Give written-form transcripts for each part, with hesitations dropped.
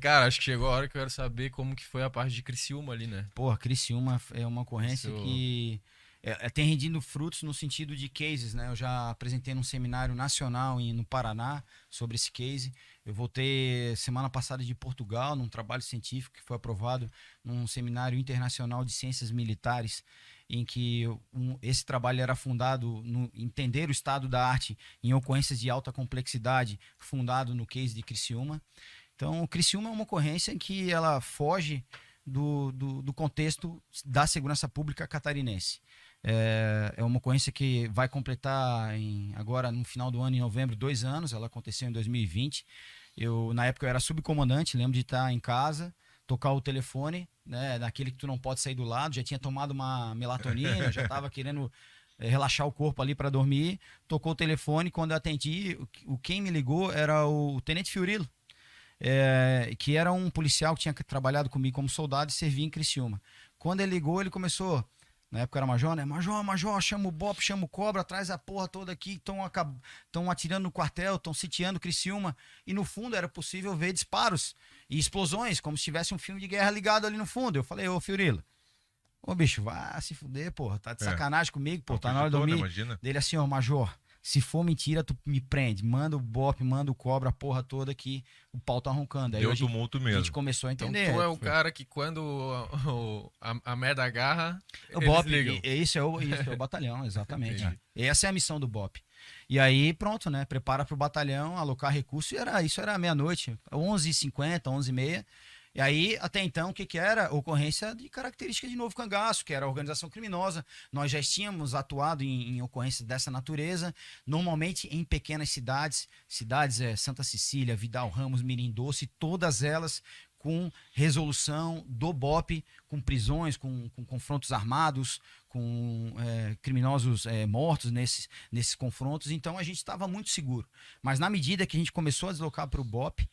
Cara, acho que chegou a hora que eu quero saber como que foi a parte de Criciúma ali, né? Porra, Criciúma é uma ocorrência Isso. que tem rendido frutos no sentido de cases, né? Eu já apresentei num seminário nacional no Paraná sobre esse case. Eu voltei semana passada de Portugal, num trabalho científico que foi aprovado num seminário internacional de ciências militares, em que esse trabalho era fundado no entender o estado da arte em ocorrências de alta complexidade, fundado no case de Criciúma. Então, o Criciúma é uma ocorrência em que ela foge do contexto da segurança pública catarinense. É uma ocorrência que vai completar agora no final do ano, em novembro, 2 anos. Ela aconteceu em 2020. Na época, eu era subcomandante, lembro de estar em casa, tocar o telefone, né, daquele que tu não pode sair do lado. Já tinha tomado uma melatonina, já estava querendo relaxar o corpo ali para dormir. Tocou o telefone, quando eu atendi, quem me ligou era o Tenente Fiorilo, que era um policial que tinha trabalhado comigo como soldado e servia em Criciúma. Quando ele ligou, ele começou, na época era major, né? Major, chama o BOP, chama o Cobra, traz a porra toda aqui, estão atirando no quartel, estão sitiando Criciúma. E no fundo era possível ver disparos e explosões, como se tivesse um filme de guerra ligado ali no fundo. Eu falei, ô Fiorilo, ô bicho, vá se fuder, porra, tá de sacanagem comigo, pô, tá na hora de dormir. Imagina. Dele assim, ó, major, se for mentira, tu me prende. Manda o BOP, manda o Cobra, a porra toda que o pau tá roncando. Aí Deu tumulto a mesmo. gente começou a Então entender. tu é o cara que quando a merda agarra, O eles BOP, ligam. isso é o batalhão, exatamente. Entendi. Essa é a missão do BOP. E aí, pronto, né? Prepara pro batalhão, alocar recursos. Isso era meia-noite, 11h50, 11h30. E aí, até então, o que era? Ocorrência de característica de Novo Cangaço, que era organização criminosa. Nós já tínhamos atuado em ocorrências dessa natureza, normalmente em pequenas cidades. Cidades Santa Cecília, Vidal Ramos, Mirim Doce, todas elas com resolução do BOP, com prisões, com confrontos armados, com criminosos mortos nesses confrontos. Então, a gente estava muito seguro. Mas na medida que a gente começou a deslocar para o BOP,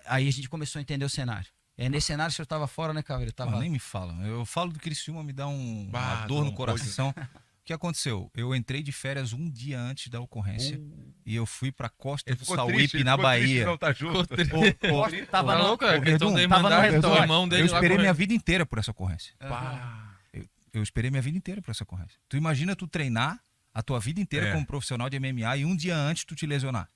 aí a gente começou a entender o cenário. Nesse cenário, o senhor estava fora, né, Caveira? Nem me fala. Eu falo do Criciúma, me dá uma dor no coração. O que aconteceu? Eu entrei de férias um dia antes da ocorrência e eu fui pra Costa do Sauípe, na Bahia. Não tá junto. Tava no questão da tava no irmandade, resort. o irmão dele Eu lá esperei com minha ele. vida inteira por essa ocorrência. Pá. Eu esperei minha vida inteira por essa ocorrência. Tu imagina tu treinar a tua vida inteira como profissional de MMA e um dia antes tu te lesionar.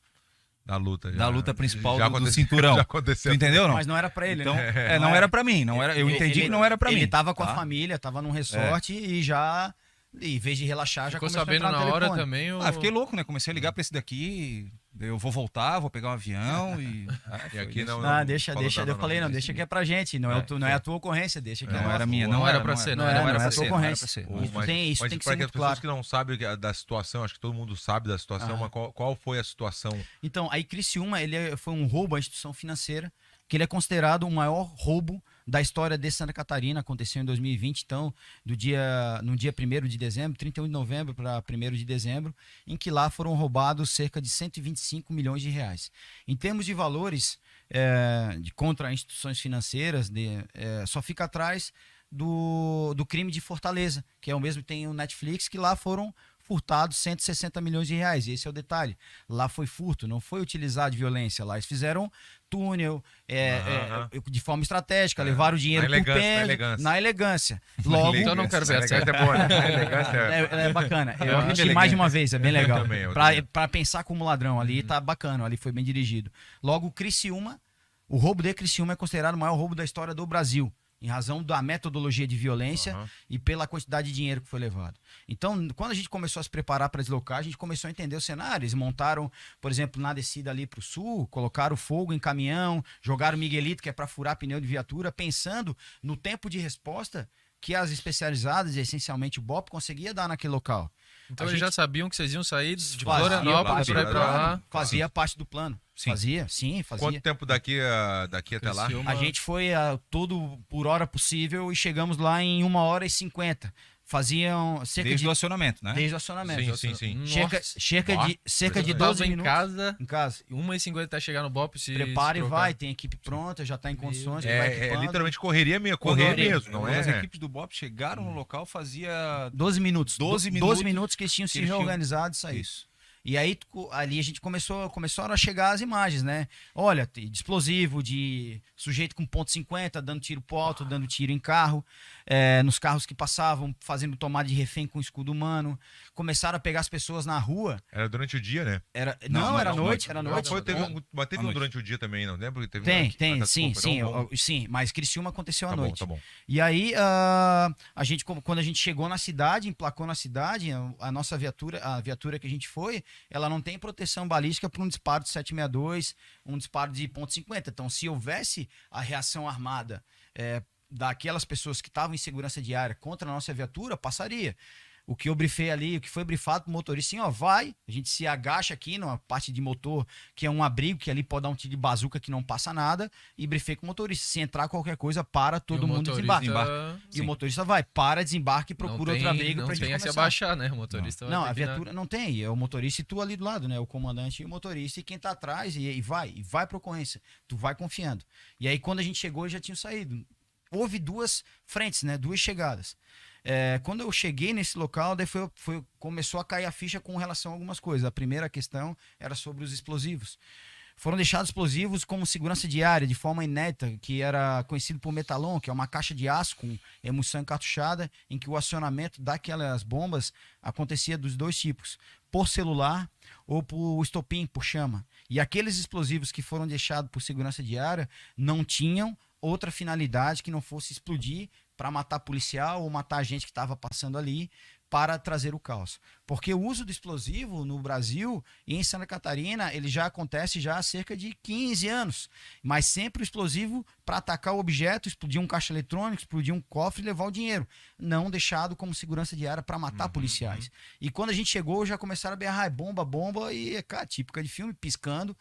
Da luta. Da luta principal já do aconteceu- cinturão. Já aconteceu. Tu entendeu, não? Mas não era pra ele, Então, né? não era pra mim. Eu entendi que não era pra mim. Ele tava com a tá? família, tava num resort e já, em vez de relaxar, já Ficou começou a sabendo entrar no na hora telefone. também. Fiquei louco, né? Comecei a ligar pra esse daqui. Eu vou voltar, vou pegar um avião e. E aqui isso. não. Deixa. falou Eu falei, não, deixa que é pra gente. Não é a tua ocorrência, deixa que Não é era nossa. minha, Não era pra ser, não era pra a ser, tua não era ocorrência. pra ser. Isso Mas tem que para ser que as muito pessoas claro. que não sabem da situação, acho que todo mundo sabe da situação, mas qual foi a situação? Então, aí Criciúma, foi um roubo à instituição financeira, que ele é considerado o maior roubo da história de Santa Catarina. Aconteceu em 2020, então, no dia 1º de dezembro, 31 de novembro para 1º de dezembro, em que lá foram roubados cerca de 125 milhões de reais. Em termos de valores contra instituições financeiras, só fica atrás do crime de Fortaleza, que é o mesmo que tem o Netflix, que lá foram furtados 160 milhões de reais. Esse é o detalhe. Lá foi furto, não foi utilizado de violência. Lá eles fizeram túnel de forma estratégica, levaram o dinheiro por pé, na elegância. Logo, Então eu não quero ver essa. Elegância é boa, né? Elegância é bacana. Eu acho assisti mais de uma vez, é bem legal. Eu Pra pensar como ladrão ali, tá bacana, ali foi bem dirigido. Logo, Criciúma, o roubo de Criciúma é considerado o maior roubo da história do Brasil, em razão da metodologia de violência e pela quantidade de dinheiro que foi levado. Então, quando a gente começou a se preparar para deslocar, a gente começou a entender o cenário. Eles montaram, por exemplo, na descida ali para o sul, colocaram fogo em caminhão, jogaram Miguelito, que é para furar pneu de viatura, pensando no tempo de resposta que as especializadas, essencialmente o BOP, conseguia dar naquele local. Então eles já sabiam que vocês iam sair de Fazia Florianópolis para ir pra lá. Fazia parte do plano. Sim. Fazia. Quanto tempo daqui até lá? Criciúma. A gente foi tudo por hora possível e chegamos lá em 1h50. Faziam cerca Desde de... o acionamento, né? Desde o acionamento. Sim. Cerca de 12 em minutos. casa, Em casa. 1h50 até chegar no BOP, se Prepara e trocar. vai, tem equipe pronta, já está em condições, vai É equipando. literalmente correria mesmo, não Quando as é? equipes do BOP chegaram no local, fazia 12 minutos. 12 12 minutos que eles tinham se que eles tinham- reorganizado e saído. isso. E aí ali a gente começaram a chegar as imagens, né? Olha, de explosivo, de sujeito com .50 dando tiro pro alto, dando tiro em carro, nos carros que passavam, fazendo tomada de refém com escudo humano. Começaram a pegar as pessoas na rua. Era durante o dia, né? Não, era noite, Mas teve um durante o dia também, não lembro? Teve sim, mas Criciúma aconteceu à noite. Tá bom. E aí, quando a gente chegou na cidade, emplacou na cidade, a nossa viatura que a gente foi, ela não tem proteção balística para um disparo de 762, um disparo de .50. Então, se houvesse a reação armada daquelas pessoas que estavam em segurança diária contra a nossa viatura, passaria. O que eu brifei ali, o que foi brifado pro motorista, assim, vai, a gente se agacha aqui numa parte de motor, que é um abrigo, que ali pode dar um tiro de bazuca que não passa nada, e brifei com o motorista. Se entrar qualquer coisa, para, todo mundo desembarca. E o motorista vai, para, desembarca e procura outro abrigo pra gente começar. Não tem a se abaixar, né? O motorista não, a viatura não tem, é o motorista e tu ali do lado, né? O comandante e o motorista e quem tá atrás, e vai pra ocorrência. Tu vai confiando. E aí, quando a gente chegou, já tinham saído. Houve duas frentes, né? Duas chegadas. Quando eu cheguei nesse local, daí começou a cair a ficha com relação a algumas coisas. A primeira questão era sobre os explosivos. Foram deixados explosivos como segurança diária, de forma inédita, que era conhecido por metalon, que é uma caixa de aço com emulsão encartuchada, em que o acionamento daquelas bombas acontecia dos dois tipos, por celular ou por estopim, por chama. E aqueles explosivos que foram deixados por segurança diária não tinham outra finalidade que não fosse explodir para matar policial ou matar a gente que estava passando ali para trazer o caos. Porque o uso do explosivo no Brasil e em Santa Catarina, ele já acontece já há cerca de 15 anos. Mas sempre o explosivo para atacar o objeto, explodir um caixa eletrônico, explodir um cofre e levar o dinheiro. Não deixado como segurança diária para matar policiais. E quando a gente chegou, já começaram a berrar, bomba, bomba, e cara, típica de filme, piscando.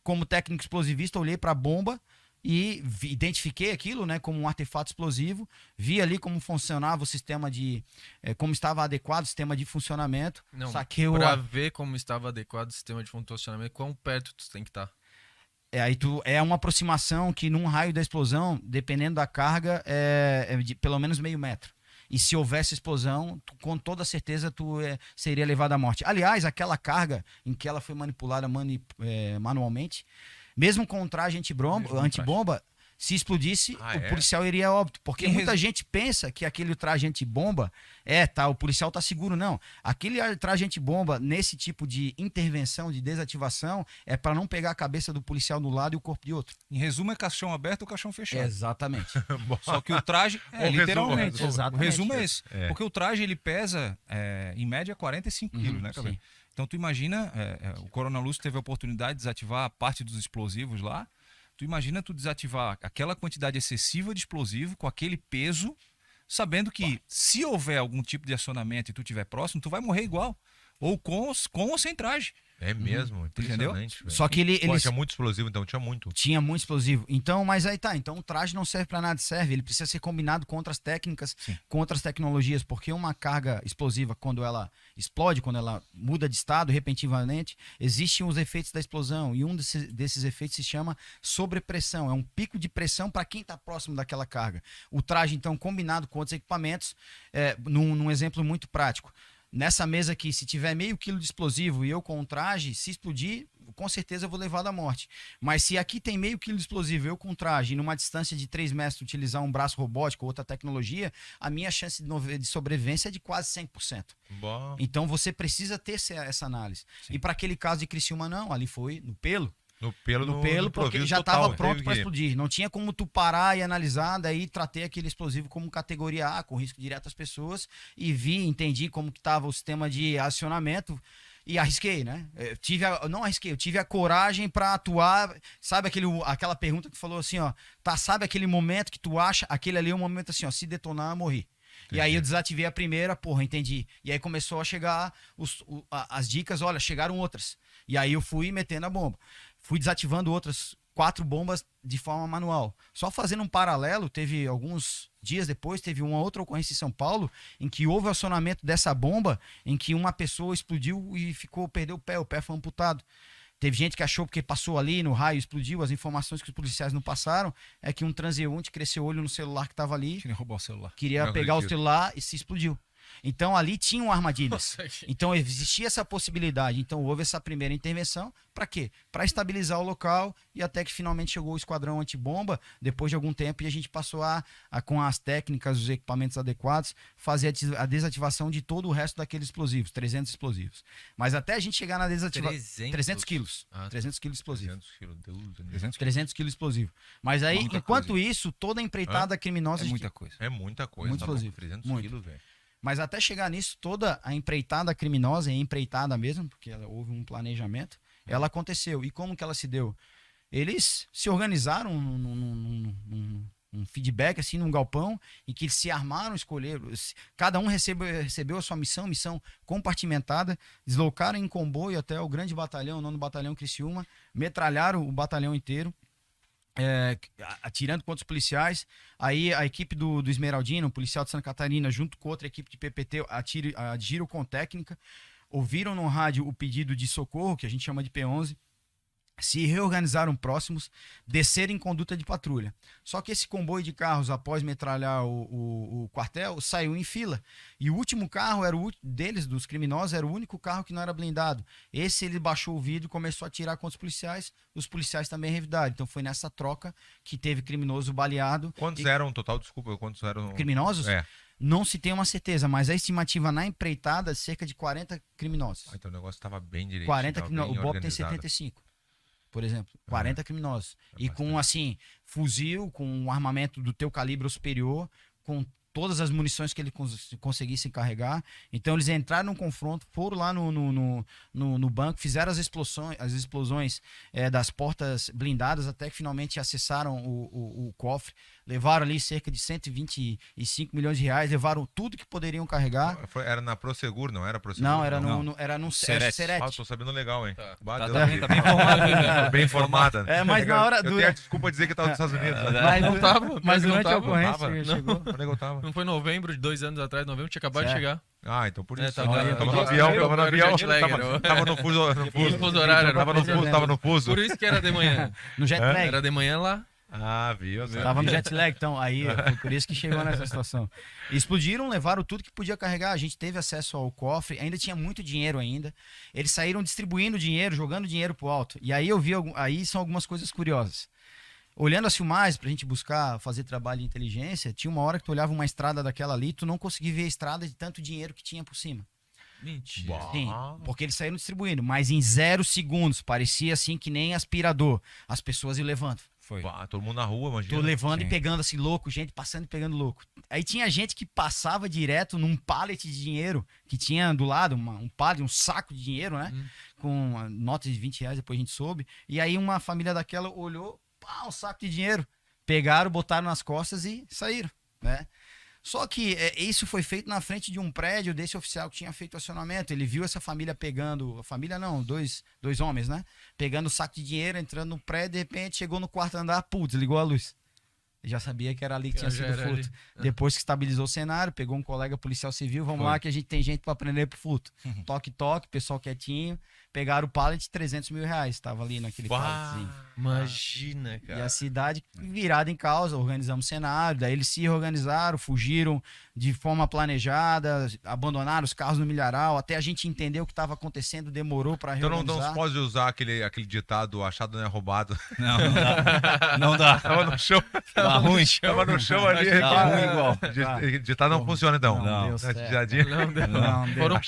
Como técnico explosivista, olhei para a bomba, e identifiquei aquilo, né, como um artefato explosivo, vi ali como funcionava o sistema como estava adequado o sistema de funcionamento. Não, para ver como estava adequado o sistema de funcionamento, quão perto tu tem que estar. Aí é uma aproximação que num raio da explosão, dependendo da carga, é de pelo menos meio metro. E se houvesse explosão, com toda certeza seria levado à morte. Aliás, aquela carga em que ela foi manipulada manualmente, mesmo com um traje antibomba, se explodisse, o policial iria a óbito. Porque muita gente pensa que aquele traje antibomba o policial tá seguro. Não. Aquele traje antibomba, nesse tipo de intervenção, de desativação, é para não pegar a cabeça do policial do lado e o corpo de outro. Em resumo, é caixão aberto ou caixão fechado. Exatamente. Só que o traje, literalmente. Exatamente. O resumo é esse. Porque o traje, ele pesa, em média, 45 quilos, né, Cabelo? Então, tu imagina, o Coronel Lúcio teve a oportunidade de desativar a parte dos explosivos lá. Tu imagina tu desativar aquela quantidade excessiva de explosivo com aquele peso, sabendo que se houver algum tipo de acionamento e tu estiver próximo, tu vai morrer igual. Ou com ou sem traje. É mesmo, entendeu? Só que ele tinha muito explosivo, então tinha muito. Tinha muito explosivo. Então, mas aí tá. Então o traje não serve para nada, serve. Ele precisa ser combinado com outras técnicas, com outras tecnologias, porque uma carga explosiva, quando ela explode, quando ela muda de estado repentinamente, existem os efeitos da explosão. E um desses efeitos se chama sobrepressão. É um pico de pressão para quem está próximo daquela carga. O traje, então, combinado com outros equipamentos, num exemplo muito prático. Nessa mesa aqui, se tiver meio quilo de explosivo e eu com um traje, se explodir, com certeza eu vou levar da morte. Mas se aqui tem meio quilo de explosivo, eu com um traje, e numa distância de 3 metros, utilizar um braço robótico ou outra tecnologia, a minha chance de sobrevivência é de quase 100%. Bom. Então você precisa ter essa análise. Sim. E para aquele caso de Criciúma, não, ali foi no pelo. No pelo, porque já estava pronto para explodir. Não tinha como tu parar e analisar, daí tratei aquele explosivo como categoria A, com risco direto às pessoas, e entendi como que estava o sistema de acionamento e arrisquei, né? Eu tive a coragem para atuar. Sabe aquela pergunta que falou assim, ó, sabe aquele momento que tu acha, aquele ali é o momento assim, ó, se detonar, morri. Entendi. E aí eu desativei a primeira, entendi. E aí começou a chegar as dicas, olha, chegaram outras. E aí eu fui metendo a bomba. Fui desativando outras 4 bombas de forma manual. Só fazendo um paralelo, teve alguns dias depois, teve uma outra ocorrência em São Paulo, em que houve o acionamento dessa bomba, em que uma pessoa explodiu e perdeu o pé foi amputado. Teve gente que achou porque passou ali no raio, explodiu. As informações que os policiais não passaram é que um transeunte cresceu o olho no celular que estava ali. Queria roubar o celular. Queria pegar o celular e se explodiu. Então ali tinham armadilhas. Nossa, que- Então existia essa possibilidade. Então houve essa primeira intervenção. Para quê? Para estabilizar o local e até que finalmente chegou o esquadrão antibomba, depois de algum tempo, e a gente passou com as técnicas, os equipamentos adequados, fazer a desativação de todo o resto daqueles explosivos, 300 explosivos. Mas até a gente chegar na desativação... 300 quilos. Ah, tá. 300 quilos explosivo. 300 quilos, Deus, 300 quilos explosivo. Mas aí, Muita enquanto coisa. isso, toda a empreitada criminosa... É a gente- muita coisa. é muita coisa. Muito tá louco, explosivo. 300 Muito. quilos, velho. Mas até chegar nisso, toda a empreitada criminosa, e empreitada mesmo, porque houve um planejamento, ela aconteceu. E como que ela se deu? Eles se organizaram num feedback, assim, num galpão, em que eles se armaram, escolheram. Cada um recebeu a sua missão compartimentada, deslocaram em comboio até o grande batalhão, o 9º Batalhão Criciúma, metralharam o batalhão inteiro, atirando contra os policiais. Aí a equipe do Esmeraldino, o policial de Santa Catarina, junto com outra equipe de PPT, agiram com técnica, ouviram no rádio o pedido de socorro, que a gente chama de P11, se reorganizaram próximos, desceram em conduta de patrulha. Só que esse comboio de carros, após metralhar o quartel, saiu em fila. E o último carro era deles, dos criminosos, era o único carro que não era blindado. Esse ele baixou o vidro e começou a atirar contra os policiais também revidaram. Então foi nessa troca que teve criminoso baleado. Quantos eram no total? Desculpa, quantos eram? Criminosos? É. Não se tem uma certeza, mas a estimativa na empreitada, cerca de 40 criminosos. Ah, então o negócio estava bem direito. 40 criminosos. O BOP tem 75, por exemplo. 40 criminosos. É E com, assim, fuzil, com um armamento do teu calibre superior, com todas as munições que ele conseguisse carregar. Então eles entraram no confronto, foram lá no banco, fizeram as explosões das portas blindadas, até que finalmente acessaram o cofre. Levaram ali cerca de 125 milhões de reais, levaram tudo que poderiam carregar. Era na Prosegur, não era Prosegur? Não, era Não. no Serete. Serete. Ah, tô sabendo legal, hein? Tá. Bah, Tá, Deus tá me bem, tá livre. bem informado. né? Bem informada. Mas na hora Eu tenho a desculpa de dizer que tava nos Estados Unidos. Né? Mas Não tava, Mas pior que durante não a tava. ocorrência Tava. chegou. Onde é que eu tava? Não foi em novembro de 2 anos atrás, novembro, tinha acabado de Certo. chegar. Ah, então por isso. tava- Tava no tava- avião, tava- tava no avião. jet lag, era. Tava no fuso. No Fuso horário, Tava no fuso, tava no fuso. Por isso que era de manhã. No jet lag. Era de manhã lá. Ah, viu? Tava no jet lag, então. Aí foi por isso que chegou nessa situação. Explodiram, levaram tudo que podia carregar. A gente teve acesso ao cofre, ainda tinha muito dinheiro ainda. Eles saíram distribuindo dinheiro, jogando dinheiro pro alto. E aí eu vi, aí são algumas coisas curiosas. Olhando as filmagens pra gente buscar fazer trabalho de inteligência, tinha uma hora que tu olhava uma estrada daquela ali, tu não conseguia ver a estrada de tanto dinheiro que tinha por cima. Mentira. Sim, porque eles saíram distribuindo, mas em 0 segundos, parecia assim que nem aspirador. As pessoas iam levando. Foi. Pá, todo mundo na rua, imagina. Tô levando Sim. e pegando assim, louco, gente passando e pegando louco. Aí tinha gente que passava direto num pallet de dinheiro que tinha do lado, um pallet, um saco de dinheiro, né? Com notas de 20 reais, depois a gente soube. E aí uma família daquela olhou, pá, um saco de dinheiro. Pegaram, botaram nas costas e saíram, né? Só que isso foi feito na frente de um prédio desse oficial que tinha feito o acionamento. Ele viu essa família pegando, a família não, dois homens, né? Pegando o saco de dinheiro, entrando no prédio, de repente chegou no quarto andar, putz, ligou a luz. Já sabia que era ali que tinha Já sido era furto. ali. Depois que estabilizou o cenário, pegou um colega policial civil, vamos Foi. lá que a gente tem gente pra prender pro furto. Toque, pessoal quietinho. Pegaram o pallet, 300 mil reais. Tava ali naquele palletzinho. Imagina, E cara. a cidade virada em causa, organizamos o cenário, daí eles se reorganizaram, fugiram de forma planejada, abandonaram os carros no milharal, até a gente entender o que estava acontecendo, demorou para Então não reorganizar. se pode usar aquele ditado achado não é roubado. Não, não dá. Não dá. Tava no chão. Dá ruim. Tava no chão ali. Dá ruim igual. Ditado não funciona então. Não deu Né, certo. ditadinho. Não, Não, foram deu.